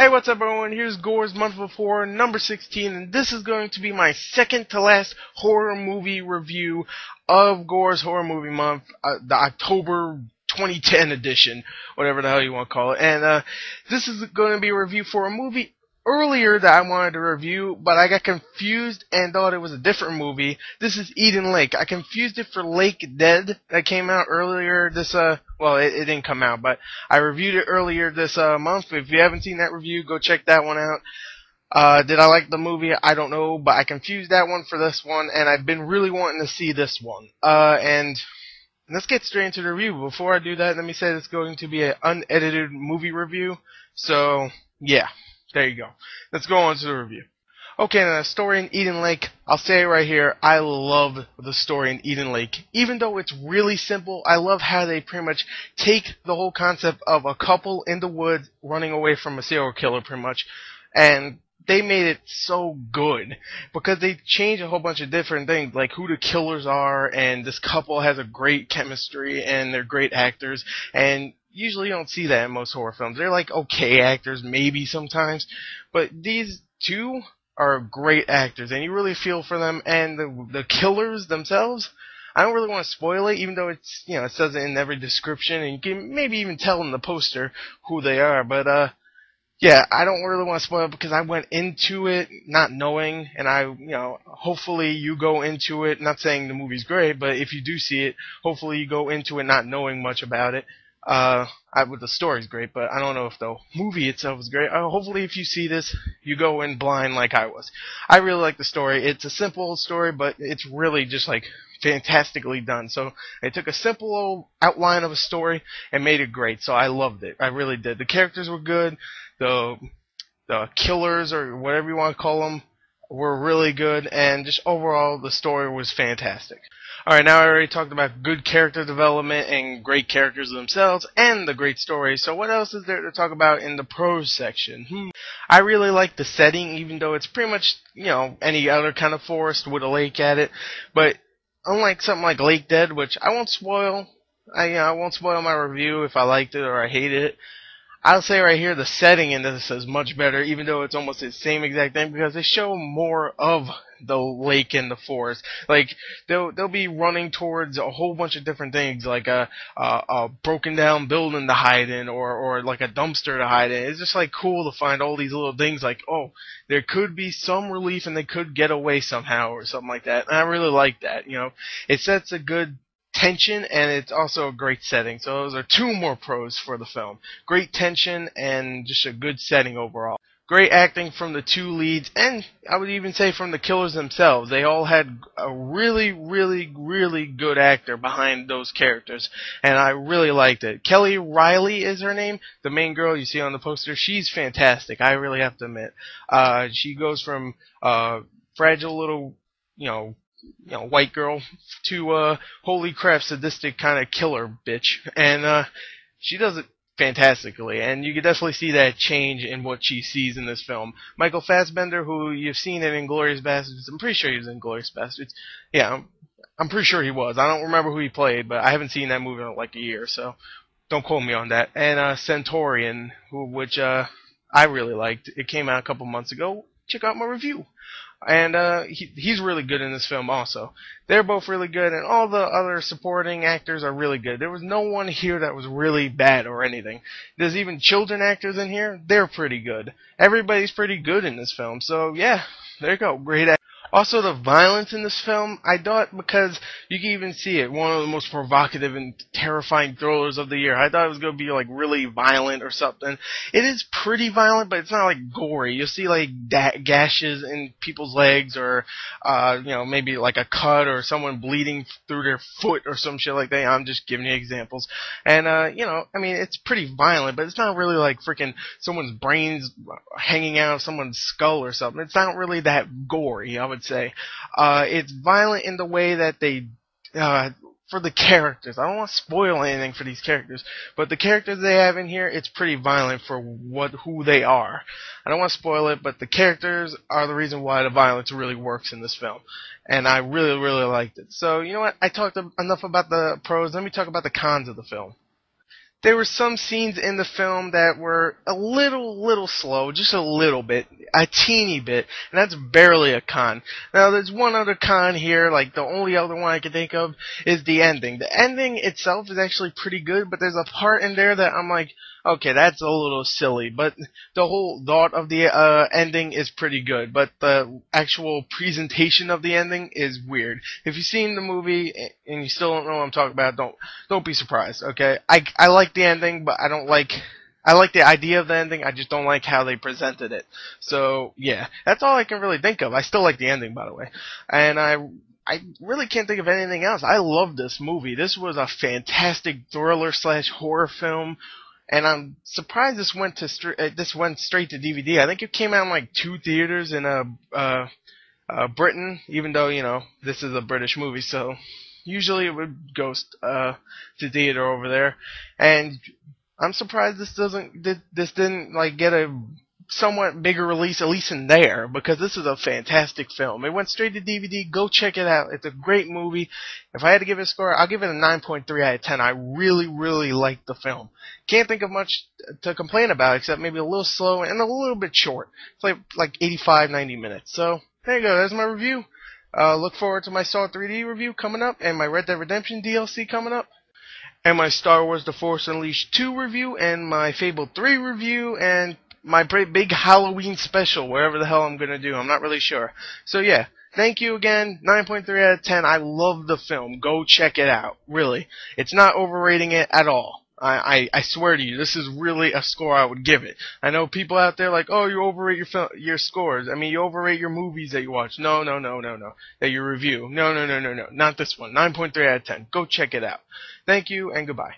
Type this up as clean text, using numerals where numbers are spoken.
Hey, what's up everyone? Here's Gore's Month Before, number 16, and this is going to be my second to last horror movie review of Gore's Horror Movie Month, the October 2010 edition, whatever the hell you want to call it. And this is going to be a review for a movie earlier that I wanted to review, but I got confused and thought it was a different movie. This is Eden Lake. I confused it for Lake Dead that came out earlier this, well, it didn't come out, but I reviewed it earlier this month. If you haven't seen that review, go check that one out. Did I like the movie? I don't know, but I confused that one for this one, and I've been really wanting to see this one. And let's get straight into the review. Before I do that, let me say it's going to be an unedited movie review. So, yeah. There you go. Let's go on to the review. Okay, now the story in Eden Lake, I'll say it right here, I love the story in Eden Lake. Even though it's really simple, I love how they pretty much take the whole concept of a couple in the woods running away from a serial killer pretty much, and they made it so good because they changed a whole bunch of different things, like who the killers are, and this couple has a great chemistry, and they're great actors, and usually you don't see that in most horror films. They're like okay actors, maybe sometimes, but these two are great actors, and you really feel for them. And the killers themselves, I don't really want to spoil it, even though it's, you know, it says it in every description, and you can maybe even tell in the poster who they are. But yeah, I don't really want to spoil it because I went into it not knowing, and hopefully you go into it, not saying the movie's great, but if you do see it, hopefully you go into it not knowing much about it. The story's great, but I don't know if the movie itself is great. Hopefully if you see this, you go in blind like I was. I really like the story. It's a simple story, but it's really just like fantastically done. So they took a simple old outline of a story and made it great. So I loved it. I really did. The characters were good. The killers, or whatever you want to call them, were really good, and just overall the story was fantastic. Alright, now I already talked about good character development and great characters themselves and the great story, so what else is there to talk about in the pros section? I really like the setting, even though it's pretty much, you know, any other kind of forest with a lake at it, but unlike something like Lake Dead, which I won't spoil, I won't spoil my review if I liked it or I hated it. I'll say right here the setting in this is much better, even though it's almost the same exact thing, because they show more of the lake and the forest. Like they'll be running towards a whole bunch of different things, like a broken down building to hide in, or like a dumpster to hide in. It's just like cool to find all these little things, like, oh, there could be some relief and they could get away somehow or something like that. And I really like that. You know, it sets a good tension, and it's also a great setting. So those are two more pros for the film. Great tension and just a good setting overall. Great acting from the two leads, and I would even say from the killers themselves. They all had a really, really, really good actor behind those characters, and I really liked it. Kelly Riley is her name, the main girl you see on the poster. She's fantastic, I really have to admit. She goes from fragile little, white girl to holy crap, sadistic kind of killer bitch, and she does it fantastically, and you can definitely see that change in what she sees in this film. Michael Fassbender, who you've seen in Inglourious Basterds, I'm pretty sure he was in Inglourious Basterds. Yeah, I'm pretty sure he was. I don't remember who he played, but I haven't seen that movie in like a year, so don't quote me on that. And Centaurian, which I really liked. It came out a couple months ago. Check out my review. And he's really good in this film also. They're both really good, and all the other supporting actors are really good. There was no one here that was really bad or anything. There's even children actors in here. They're pretty good. Everybody's pretty good in this film. So yeah, there you go. Great acting. Also, the violence in this film, I thought, because you can even see it, one of the most provocative and terrifying thrillers of the year. I thought it was going to be, like, really violent or something. It is pretty violent, but it's not, like, gory. You'll see, like, gashes in people's legs, or, maybe, like, a cut, or someone bleeding through their foot, or some shit like that. I'm just giving you examples. And, it's pretty violent, but it's not really, like, freaking someone's brains hanging out of someone's skull or something. It's not really that gory, I would say. It's violent in the way that they, for the characters. I don't want to spoil anything for these characters, but the characters they have in here, it's pretty violent for who they are. I don't want to spoil it, but the characters are the reason why the violence really works in this film, and I really, really liked it. So, you know what? I talked enough about the pros. Let me talk about the cons of the film. There were some scenes in the film that were a little slow, just a little bit, a teeny bit, and that's barely a con. Now, there's one other con here, like the only other one I can think of is the ending. The ending itself is actually pretty good, but there's a part in there that I'm like, okay, that's a little silly, but the whole thought of the ending is pretty good, but the actual presentation of the ending is weird. If you've seen the movie and you still don't know what I'm talking about, don't be surprised, okay? I like the ending, but I like the idea of the ending, I just don't like how they presented it. So, yeah, that's all I can really think of. I still like the ending, by the way. And I really can't think of anything else. I love this movie. This was a fantastic thriller / horror film. And I'm surprised this went straight to DVD. I think it came out in like 2 theaters in Britain, even though, you know, this is a British movie, so usually it would go to theater over there. And I'm surprised this didn't like get a somewhat bigger release, at least in there, because this is a fantastic film. It went straight to DVD. Go check it out. It's a great movie. If I had to give it a score, I'll give it a 9.3 out of 10. I really liked the film. Can't think of much to complain about, except maybe a little slow and a little bit short. It's like 85, 90 minutes. So, there you go. There's my review. Look forward to my Saw 3D review coming up, and my Red Dead Redemption DLC coming up, and my Star Wars The Force Unleashed 2 review, and my Fable 3 review, and my big Halloween special, wherever the hell I'm going to do. I'm not really sure. So yeah, thank you again. 9.3 out of 10. I love the film. Go check it out. Really. It's not overrating it at all. I swear to you, this is really a score I would give it. I know people out there like, oh, you overrate your scores. I mean, you overrate your movies that you watch. No. That you review. No. Not this one. 9.3 out of 10. Go check it out. Thank you and goodbye.